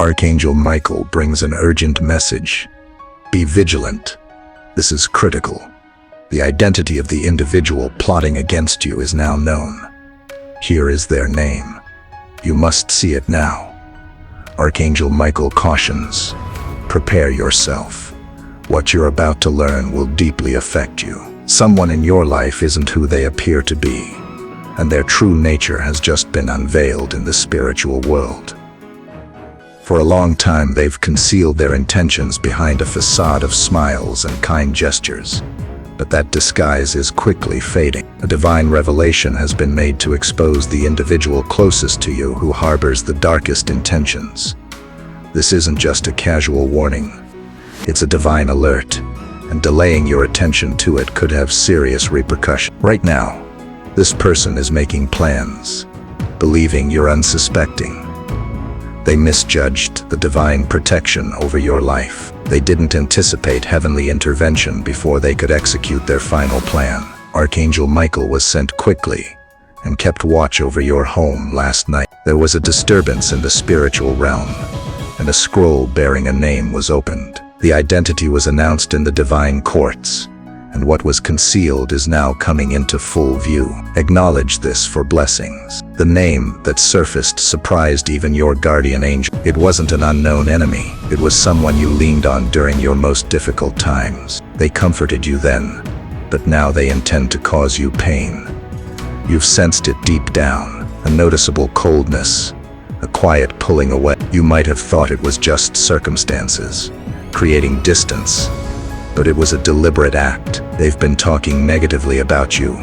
Archangel Michael brings an urgent message. Be vigilant. This is critical. The identity of the individual plotting against you is now known. Here is their name. You must see it now. Archangel Michael cautions. Prepare yourself. What you're about to learn will deeply affect you. Someone in your life isn't who they appear to be, and their true nature has just been unveiled in the spiritual world. For a long time, they've concealed their intentions behind a facade of smiles and kind gestures. But that disguise is quickly fading. A divine revelation has been made to expose the individual closest to you who harbors the darkest intentions. This isn't just a casual warning. It's a divine alert, and delaying your attention to it could have serious repercussions. Right now, this person is making plans, believing you're unsuspecting. They misjudged the divine protection over your life. They didn't anticipate heavenly intervention before they could execute their final plan. Archangel Michael was sent quickly and kept watch over your home last night. There was a disturbance in the spiritual realm, and a scroll bearing a name was opened. The identity was announced in the divine courts, and what was concealed is now coming into full view. Acknowledge this for blessings. The name that surfaced surprised even your guardian angel. It wasn't an unknown enemy. It was someone you leaned on during your most difficult times. They comforted you then, but now they intend to cause you pain. You've sensed it deep down, a noticeable coldness, a quiet pulling away. You might have thought it was just circumstances, creating distance, but it was a deliberate act. They've been talking negatively about you,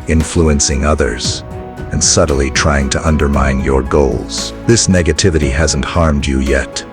influencing others, and subtly trying to undermine your goals. This negativity hasn't harmed you yet,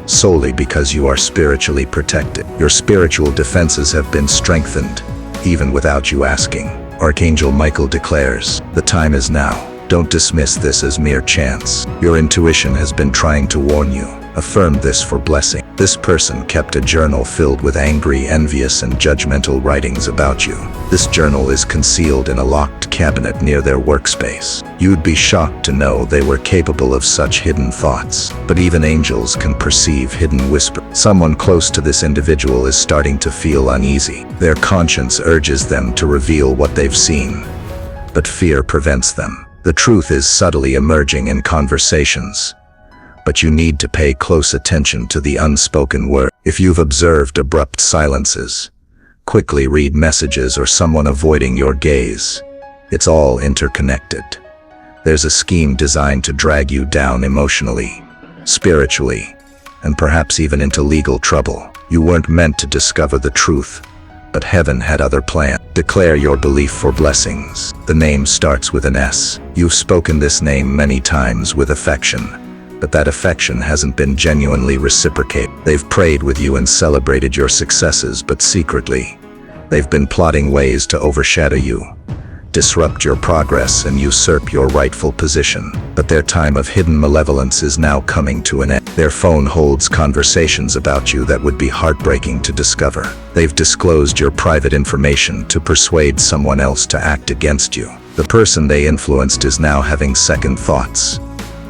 solely because you are spiritually protected. Your spiritual defenses have been strengthened, even without you asking. Archangel Michael declares, the time is now. Don't dismiss this as mere chance. Your intuition has been trying to warn you. Affirm this for blessing. This person kept a journal filled with angry, envious, and judgmental writings about you. This journal is concealed in a locked cabinet near their workspace. You'd be shocked to know they were capable of such hidden thoughts. But even angels can perceive hidden whispers. Someone close to this individual is starting to feel uneasy. Their conscience urges them to reveal what they've seen, but fear prevents them. The truth is subtly emerging in conversations, but you need to pay close attention to the unspoken word. If you've observed abrupt silences, quickly read messages, or someone avoiding your gaze, it's all interconnected. There's a scheme designed to drag you down emotionally, spiritually, and perhaps even into legal trouble. You weren't meant to discover the truth, but heaven had other plans. Declare your belief for blessings. The name starts with an S. You've spoken this name many times with affection, but that affection hasn't been genuinely reciprocated. They've prayed with you and celebrated your successes, but secretly, they've been plotting ways to overshadow you, disrupt your progress, and usurp your rightful position. But their time of hidden malevolence is now coming to an end. Their phone holds conversations about you that would be heartbreaking to discover. They've disclosed your private information to persuade someone else to act against you. The person they influenced is now having second thoughts.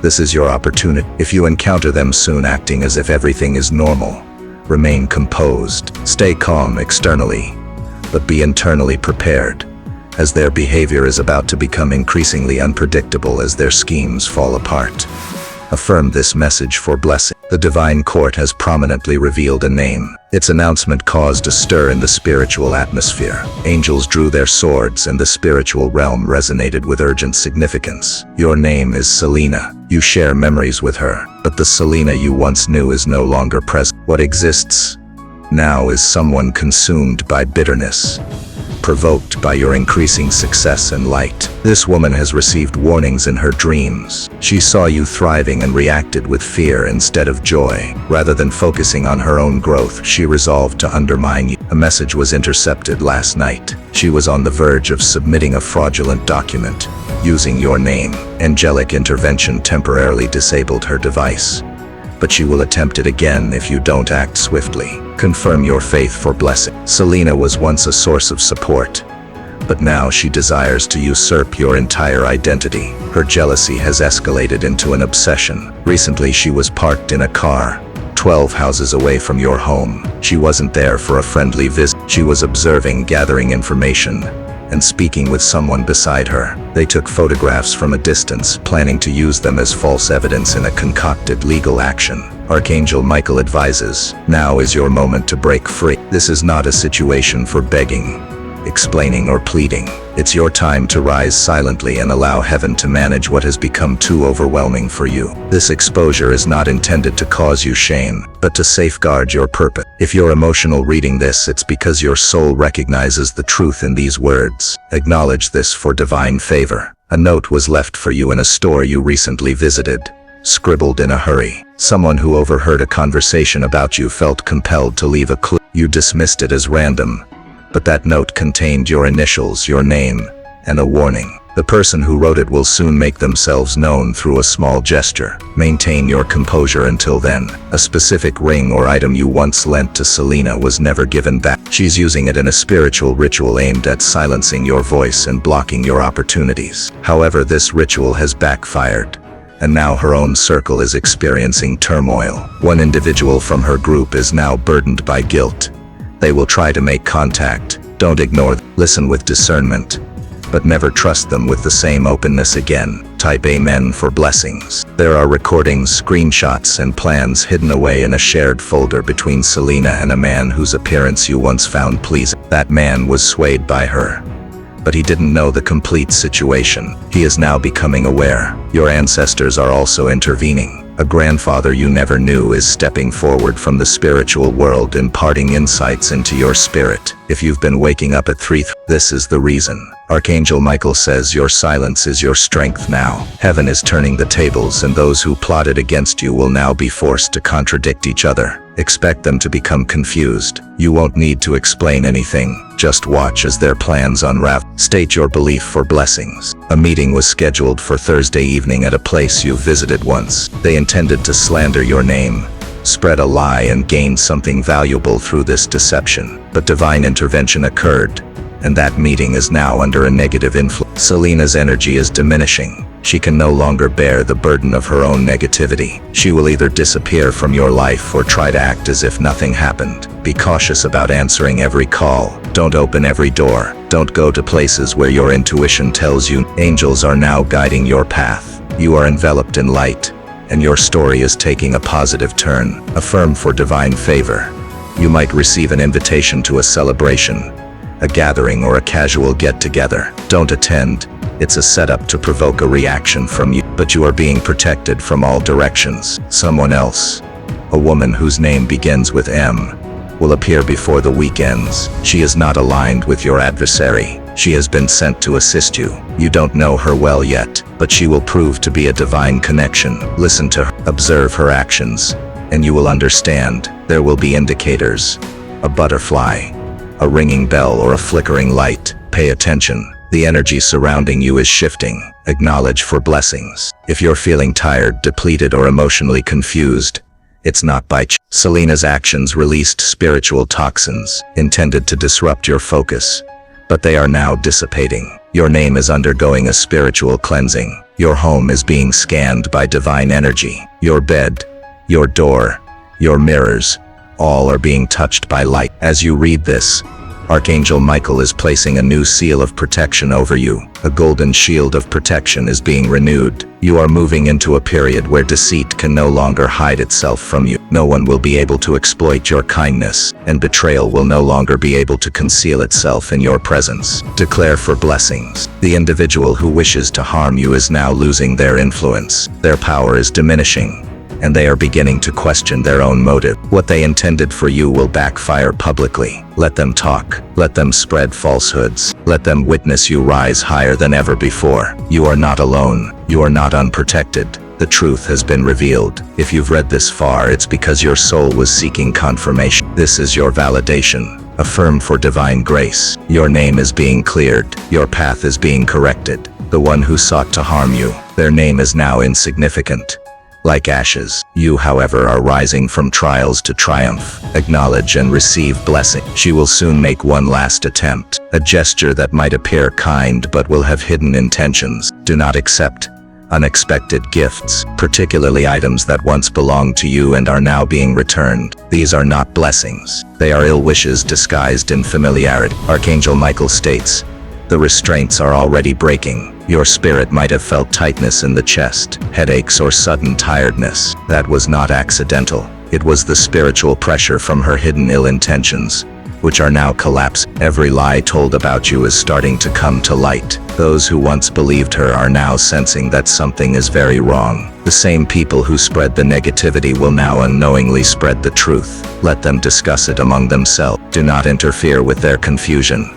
This is your opportunity. If you encounter them soon acting as if everything is normal, remain composed. Stay calm externally, but be internally prepared, as their behavior is about to become increasingly unpredictable as their schemes fall apart. Affirm this message for blessing. The divine court has prominently revealed a name. Its announcement caused a stir in the spiritual atmosphere. Angels drew their swords, and the spiritual realm resonated with urgent significance. Your name is Selena. You share memories with her, but the Selena you once knew is no longer present. What exists now is someone consumed by bitterness, provoked by your increasing success and light. This woman has received warnings in her dreams. She saw you thriving and reacted with fear instead of joy. Rather than focusing on her own growth, she resolved to undermine you. A message was intercepted last night. She was on the verge of submitting a fraudulent document using your name. Angelic intervention temporarily disabled her device, but she will attempt it again if you don't act swiftly. Confirm your faith for blessing. Selena was once a source of support, But now she desires to usurp your entire identity. Her jealousy has escalated into an obsession. Recently she was parked in a car, 12 houses away from your home. She wasn't there for a friendly visit. She was observing, gathering information, and speaking with someone beside her. They took photographs from a distance, planning to use them as false evidence in a concocted legal action. Archangel Michael advises, now is your moment to break free. This is not a situation for begging, explaining, or pleading. It's your time to rise silently and allow heaven to manage what has become too overwhelming for you. This exposure is not intended to cause you shame, but to safeguard your purpose. If you're emotional reading this, it's because your soul recognizes the truth in these words. Acknowledge this for divine favor. A note was left for you in a store you recently visited, scribbled in a hurry. Someone who overheard a conversation about you felt compelled to leave a clue. You dismissed it as random, but that note contained your initials, your name, and a warning. The person who wrote it will soon make themselves known through a small gesture. Maintain your composure until then. A specific ring or item you once lent to Selena was never given back. She's using it in a spiritual ritual aimed at silencing your voice and blocking your opportunities. However, this ritual has backfired, and now her own circle is experiencing turmoil. One individual from her group is now burdened by guilt. They will try to make contact. Don't ignore them. Listen with discernment, but never trust them with the same openness again. Type Amen for blessings. There are recordings, screenshots, and plans hidden away in a shared folder between Selena and a man whose appearance you once found pleasing. That man was swayed by her, but he didn't know the complete situation. He is now becoming aware. Your ancestors are also intervening. A grandfather you never knew is stepping forward from the spiritual world, imparting insights into your spirit. If you've been waking up at 3, this is the reason. Archangel Michael says your silence is your strength now. Heaven is turning the tables, and those who plotted against you will now be forced to contradict each other. Expect them to become confused. You won't need to explain anything. Just watch as their plans unravel. State your belief for blessings. A meeting was scheduled for Thursday evening at a place you've visited once. They intended to slander your name, spread a lie, and gain something valuable through this deception. But divine intervention occurred, and that meeting is now under a negative influence. Selena's energy is diminishing. She can no longer bear the burden of her own negativity. She will either disappear from your life or try to act as if nothing happened. Be cautious about answering every call. Don't open every door. Don't go to places where your intuition tells you. Angels are now guiding your path. You are enveloped in light, and your story is taking a positive turn. Affirm for divine favor. You might receive an invitation to a celebration, a gathering, or a casual get-together. Don't attend. It's a setup to provoke a reaction from you, but you are being protected from all directions. Someone else, a woman whose name begins with M, will appear before the week ends. She is not aligned with your adversary. She has been sent to assist you. You don't know her well yet, but she will prove to be a divine connection. Listen to her, observe her actions, and you will understand. There will be indicators, a butterfly, a ringing bell, or a flickering light. Pay attention. The energy surrounding you is shifting. Acknowledge for blessings. If you're feeling tired, depleted, or emotionally confused, it's not by chance. Selena's actions released spiritual toxins intended to disrupt your focus, but they are now dissipating. Your name is undergoing a spiritual cleansing. Your home is being scanned by divine energy. Your bed, your door, your mirrors, all are being touched by light. As you read this, Archangel Michael is placing a new seal of protection over you. A golden shield of protection is being renewed. You are moving into a period where deceit can no longer hide itself from you. No one will be able to exploit your kindness, and betrayal will no longer be able to conceal itself in your presence. Declare for blessings. The individual who wishes to harm you is now losing their influence. Their power is diminishing, and they are beginning to question their own motive. What they intended for you will backfire publicly. Let them talk. Let them spread falsehoods. Let them witness you rise higher than ever before. You are not alone. You are not unprotected. The truth has been revealed. If you've read this far, it's because your soul was seeking confirmation. This is your validation. Affirm for divine grace. Your name is being cleared. Your path is being corrected. The one who sought to harm you, their name is now insignificant. like ashes. You, however, are rising from trials to triumph. Acknowledge and receive blessing. She will soon make one last attempt, a gesture that might appear kind but will have hidden intentions. Do not accept unexpected gifts, particularly items that once belonged to you and are now being returned. These are not blessings. They are ill wishes disguised in familiarity. Archangel Michael states, "The restraints are already breaking. Your spirit might have felt tightness in the chest, headaches or sudden tiredness. That was not accidental. It was the spiritual pressure from her hidden ill intentions, which are now collapsing. Every lie told about you is starting to come to light. Those who once believed her are now sensing that something is very wrong. The same people who spread the negativity will now unknowingly spread the truth. Let them discuss it among themselves. Do not interfere with their confusion,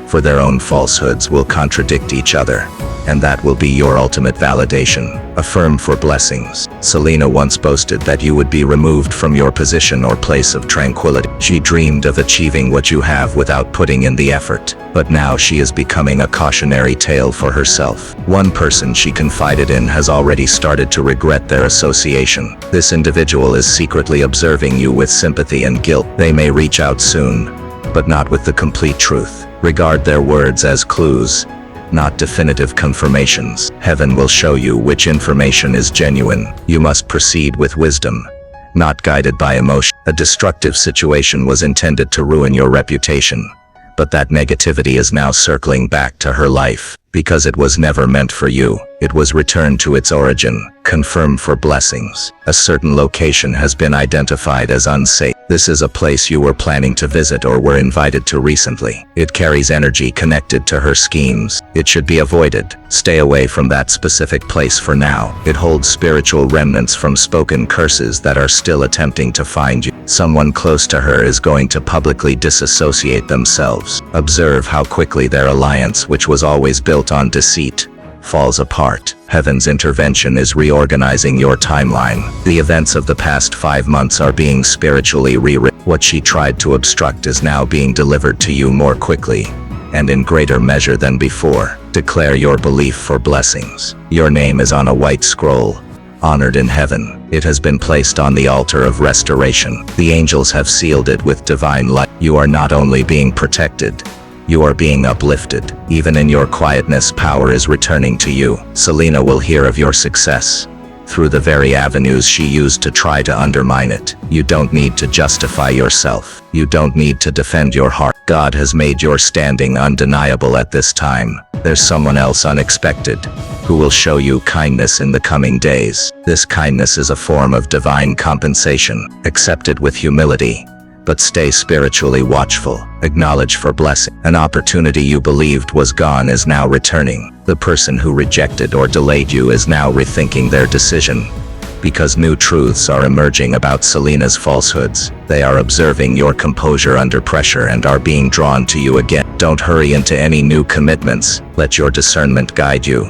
for their own falsehoods will contradict each other, and that will be your ultimate validation. Affirm for blessings. Selena once boasted that you would be removed from your position or place of tranquility. She dreamed of achieving what you have without putting in the effort, but now she is becoming a cautionary tale for herself. One person she confided in has already started to regret their association. This individual is secretly observing you with sympathy and guilt. They may reach out soon, but not with the complete truth. Regard their words as clues, not definitive confirmations. Heaven will show you which information is genuine. You must proceed with wisdom, not guided by emotion. A destructive situation was intended to ruin your reputation, but that negativity is now circling back to her life. Because it was never meant for you, it was returned to its origin. Confirm for blessings. A certain location has been identified as unsafe. This is a place you were planning to visit or were invited to recently. It carries energy connected to her schemes. It should be avoided. Stay away from that specific place for now. It holds spiritual remnants from spoken curses that are still attempting to find you. Someone close to her is going to publicly disassociate themselves. Observe how quickly their alliance, which was always built on deceit, falls apart. Heaven's intervention is reorganizing your timeline. The events of the past 5 months are being spiritually rewritten. What she tried to obstruct is now being delivered to you more quickly, and in greater measure than before. Declare your belief for blessings. Your name is on a white scroll, honored in heaven. It has been placed on the altar of restoration. The angels have sealed it with divine light. You are not only being protected, you are being uplifted. Even in your quietness, power is returning to you. Selena will hear of your success through the very avenues she used to try to undermine it. You don't need to justify yourself. You don't need to defend your heart. God has made your standing undeniable at this time. There's someone else unexpected who will show you kindness in the coming days. This kindness is a form of divine compensation. Accept it with humility, but stay spiritually watchful. Acknowledge for blessing. An opportunity you believed was gone is now returning. The person who rejected or delayed you is now rethinking their decision, because new truths are emerging about Selena's falsehoods. They are observing your composure under pressure and are being drawn to you again. Don't hurry into any new commitments. Let your discernment guide you.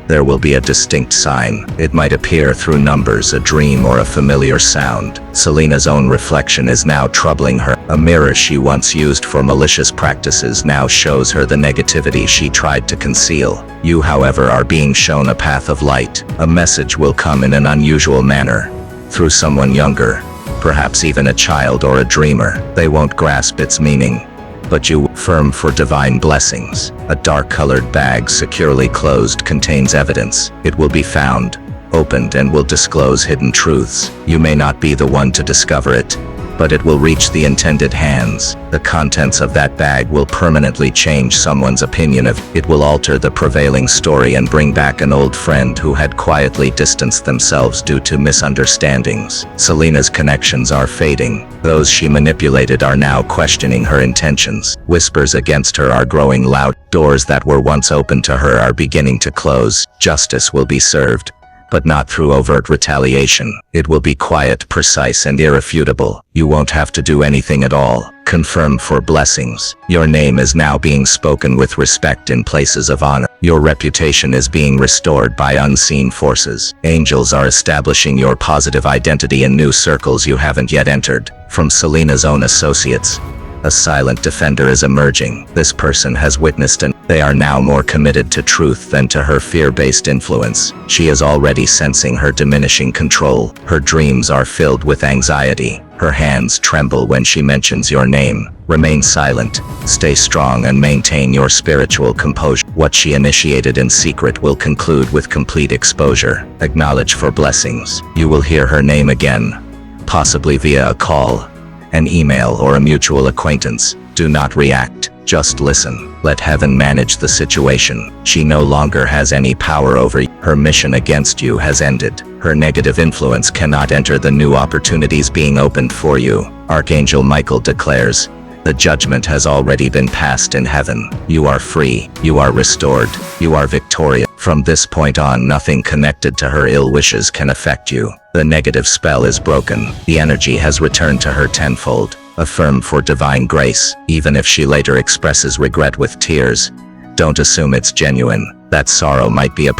There will be a distinct sign. It might appear through numbers, a dream, or a familiar sound. Selena's own reflection is now troubling her. A mirror she once used for malicious practices now shows her the negativity she tried to conceal. You, however, are being shown a path of light. A message will come in an unusual manner, through someone younger, perhaps even a child or a dreamer. They won't grasp its meaning, but you firm for divine blessings. A dark-colored bag securely closed contains evidence. It will be found, opened, and will disclose hidden truths. You may not be the one to discover it, but it will reach the intended hands. The contents of that bag will permanently change someone's opinion of it. It will alter the prevailing story and bring back an old friend who had quietly distanced themselves due to misunderstandings. Selena's connections are fading. Those she manipulated are now questioning her intentions. Whispers against her are growing loud. Doors that were once open to her are beginning to close. Justice will be served, but not through overt retaliation. It will be quiet, precise, and irrefutable. You won't have to do anything at all. Confirm for blessings. Your name is now being spoken with respect in places of honor. Your reputation is being restored by unseen forces. Angels are establishing your positive identity in new circles you haven't yet entered. From Selena's own associates, a silent defender is emerging. This person has witnessed an They are now more committed to truth than to her fear-based influence. She is already sensing her diminishing control. Her dreams are filled with anxiety. Her hands tremble when she mentions your name. Remain silent, stay strong, and maintain your spiritual composure. What she initiated in secret will conclude with complete exposure. Acknowledge for blessings. You will hear her name again, possibly via a call, an email, or a mutual acquaintance. Do not react. Just listen. Let heaven manage the situation. She no longer has any power over you. Her mission against you has ended. Her negative influence cannot enter the new opportunities being opened for you. Archangel Michael declares, the judgment has already been passed in heaven. You are free. You are restored. You are victorious. From this point on, nothing connected to her ill wishes can affect you. The negative spell is broken. The energy has returned to her tenfold. Affirm for divine grace. Even if she later expresses regret with tears, don't assume it's genuine. That sorrow might be a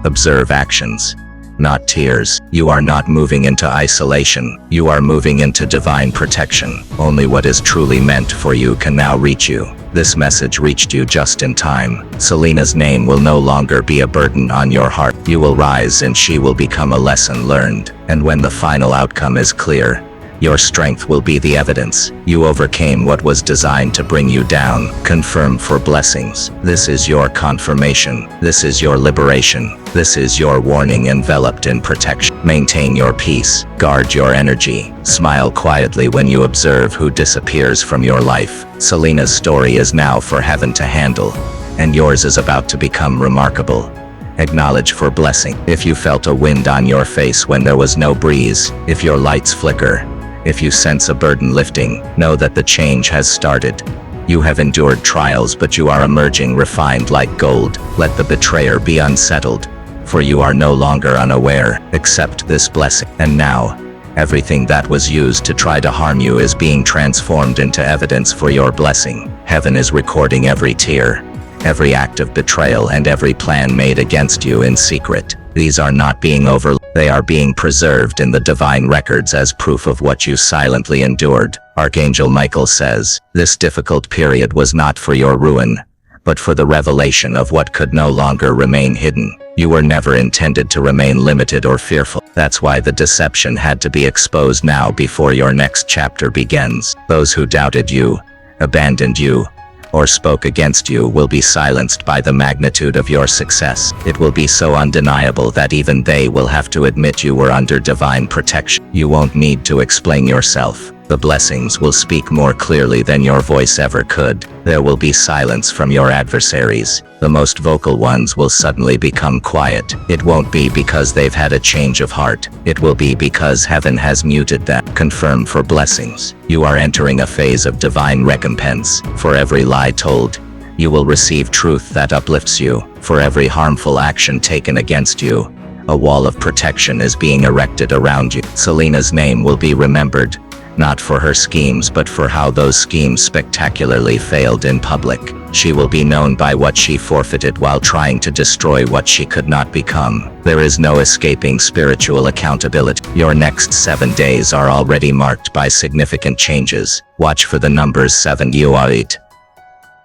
Observe actions, not tears. You are not moving into isolation. You are moving into divine protection. Only what is truly meant for you can now reach you. This message reached you just in time. Selena's name will no longer be a burden on your heart. You will rise and she will become a lesson learned. And when the final outcome is clear, your strength will be the evidence. You overcame what was designed to bring you down. Confirm for blessings. This is your confirmation. This is your liberation. This is your warning enveloped in protection. Maintain your peace. Guard your energy. Smile quietly when you observe who disappears from your life. Selena's story is now for heaven to handle, and yours is about to become remarkable. Acknowledge for blessing. If you felt a wind on your face when there was no breeze, if your lights flicker, if you sense a burden lifting, know that the change has started. You have endured trials, but you are emerging refined like gold. Let the betrayer be unsettled, for you are no longer unaware. Accept this blessing. And now, everything that was used to try to harm you is being transformed into evidence for your blessing. Heaven is recording every tear, every act of betrayal, and every plan made against you in secret. These are not being overlooked. They are being preserved in the divine records as proof of what you silently endured. Archangel Michael says, this difficult period was not for your ruin, but for the revelation of what could no longer remain hidden. You were never intended to remain limited or fearful. That's why the deception had to be exposed now before your next chapter begins. Those who doubted you, abandoned you, or spoke against you will be silenced by the magnitude of your success. It will be so undeniable that even they will have to admit you were under divine protection. You won't need to explain yourself. The blessings will speak more clearly than your voice ever could. There will be silence from your adversaries. The most vocal ones will suddenly become quiet. It won't be because they've had a change of heart. It will be because heaven has muted them. Confirm for blessings. You are entering a phase of divine recompense. For every lie told, you will receive truth that uplifts you. For every harmful action taken against you, a wall of protection is being erected around you. Selena's name will be remembered, not for her schemes but for how those schemes spectacularly failed in public. She will be known by what she forfeited while trying to destroy what she could not become. There is no escaping spiritual accountability. Your next 7 days are already marked by significant changes. Watch for the numbers 7, 8,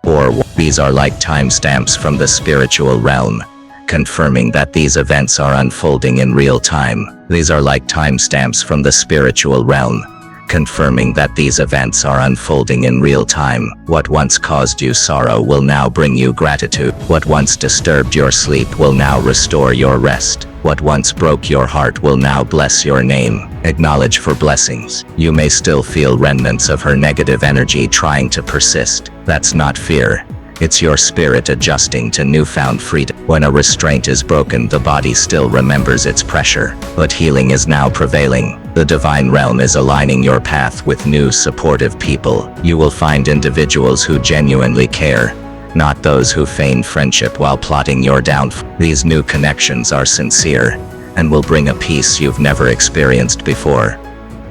or 1. These are like timestamps from the spiritual realm, confirming that these events are unfolding in real time. These are like timestamps from the spiritual realm, confirming that these events are unfolding in real time. What once caused you sorrow will now bring you gratitude. What once disturbed your sleep will now restore your rest. What once broke your heart will now bless your name. Acknowledge for blessings. You may still feel remnants of her negative energy trying to persist. That's not fear. It's your spirit adjusting to newfound freedom. When a restraint is broken, the body still remembers its pressure, but healing is now prevailing. The divine realm is aligning your path with new supportive people. You will find individuals who genuinely care, not those who feign friendship while plotting your downfall. These new connections are sincere and will bring a peace you've never experienced before.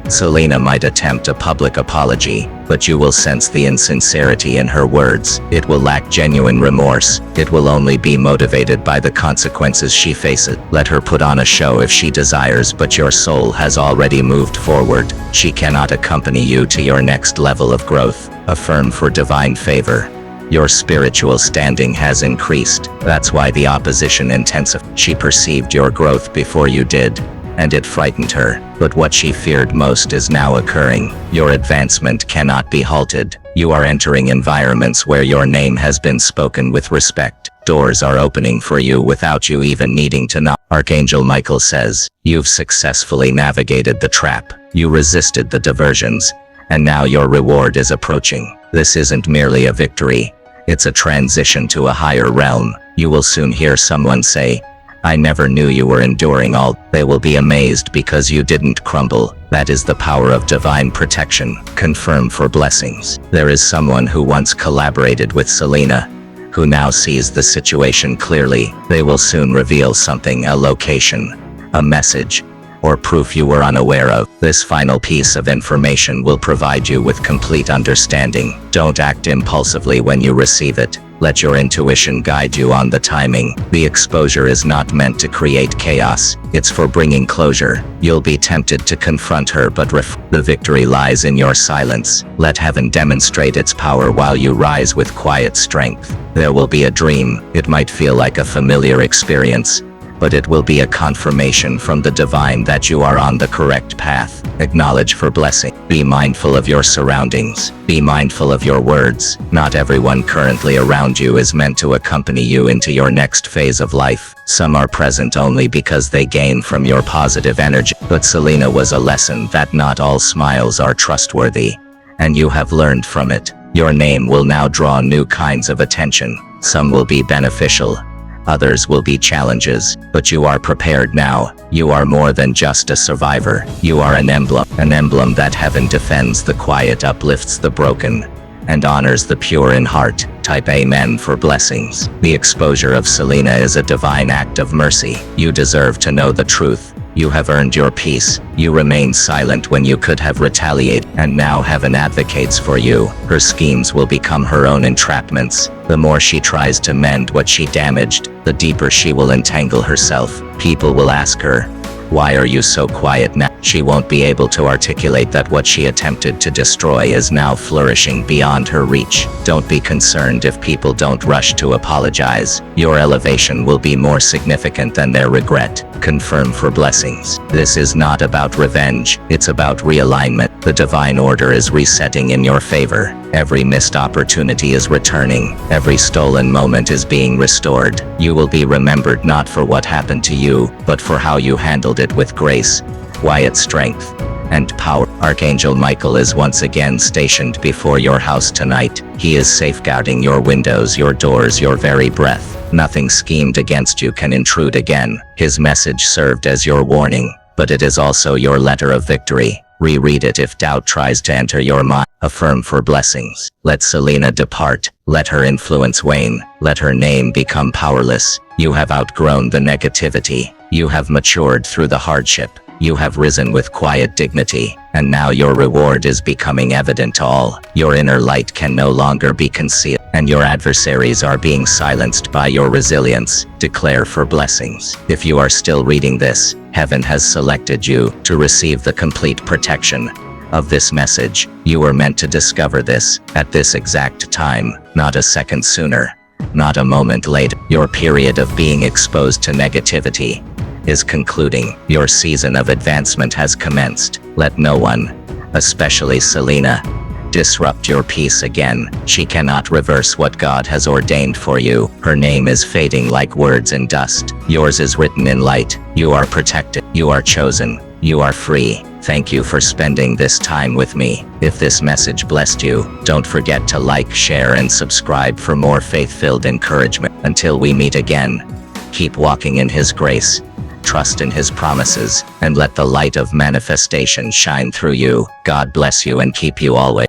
Selena might attempt a public apology, but you will sense the insincerity in her words. It will lack genuine remorse. It will only be motivated by the consequences she faces. Let her put on a show if she desires, but your soul has already moved forward. She cannot accompany you to your next level of growth. Affirm for divine favor. Your spiritual standing has increased. That's why the opposition intensified. She perceived your growth before you did, and it frightened her. But what she feared most is now occurring. Your advancement cannot be halted. You are entering environments where your name has been spoken with respect. Doors are opening for you without you even needing to knock. Archangel Michael says, you've successfully navigated the trap. You resisted the diversions, and now your reward is approaching. This isn't merely a victory. It's a transition to a higher realm. You will soon hear someone say, I never knew you were enduring all. They will be amazed because you didn't crumble. That is the power of divine protection. Confirm for blessings. There is someone who once collaborated with Selena, who now sees the situation clearly. They will soon reveal something, a location, a message, or proof you were unaware of. This final piece of information will provide you with complete understanding. Don't act impulsively when you receive it. Let your intuition guide you on the timing. The exposure is not meant to create chaos. It's for bringing closure. You'll be tempted to confront her, but the victory lies in your silence. Let heaven demonstrate its power while you rise with quiet strength. There will be a dream. It might feel like a familiar experience, but it will be a confirmation from the divine that you are on the correct path. Acknowledge for blessing. Be mindful of your surroundings. Be mindful of your words. Not everyone currently around you is meant to accompany you into your next phase of life. Some are present only because they gain from your positive energy. But Selena was a lesson that not all smiles are trustworthy, and you have learned from it. Your name will now draw new kinds of attention. Some will be beneficial, others will be challenges, but you are prepared now. You are more than just a survivor. You are an emblem that heaven defends the quiet, uplifts the broken, and honors the pure in heart. Type Amen for blessings. The exposure of Selena is a divine act of mercy. You deserve to know the truth. You have earned your peace. You remained silent when you could have retaliated, and now heaven advocates for you. Her schemes will become her own entrapments. The more she tries to mend what she damaged, the deeper she will entangle herself. People will ask her, why are you so quiet now? She won't be able to articulate that what she attempted to destroy is now flourishing beyond her reach. Don't be concerned if people don't rush to apologize. Your elevation will be more significant than their regret. Confirm for blessings. This is not about revenge. It's about realignment. The divine order is resetting in your favor. Every missed opportunity is returning. Every stolen moment is being restored. You will be remembered not for what happened to you, but for how you handled it with grace, quiet strength, and power. Archangel Michael is once again stationed before your house tonight. He is safeguarding your windows, your doors, your very breath. Nothing schemed against you can intrude again. His message served as your warning, but it is also your letter of victory. Reread it if doubt tries to enter your mind. Affirm for blessings. Let Selena depart. Let her influence wane. Let her name become powerless. You have outgrown the negativity. You have matured through the hardship. You have risen with quiet dignity, and now your reward is becoming evident to all. Your inner light can no longer be concealed, and your adversaries are being silenced by your resilience. Declare for blessings. If you are still reading this, heaven has selected you to receive the complete protection of this message. You were meant to discover this at this exact time, not a second sooner, not a moment later. Your period of being exposed to negativity is concluding. Your season of advancement has commenced. Let no one, especially Selena, disrupt your peace again. She cannot reverse what God has ordained for you. Her name is fading like words in dust. Yours is written in light. You are protected. You are chosen. You are free. Thank you for spending this time with me. If this message blessed you, don't forget to like, share, and subscribe for more faith-filled encouragement. Until we meet again, keep walking in His grace. Trust in His promises, and let the light of manifestation shine through you. God bless you and keep you always.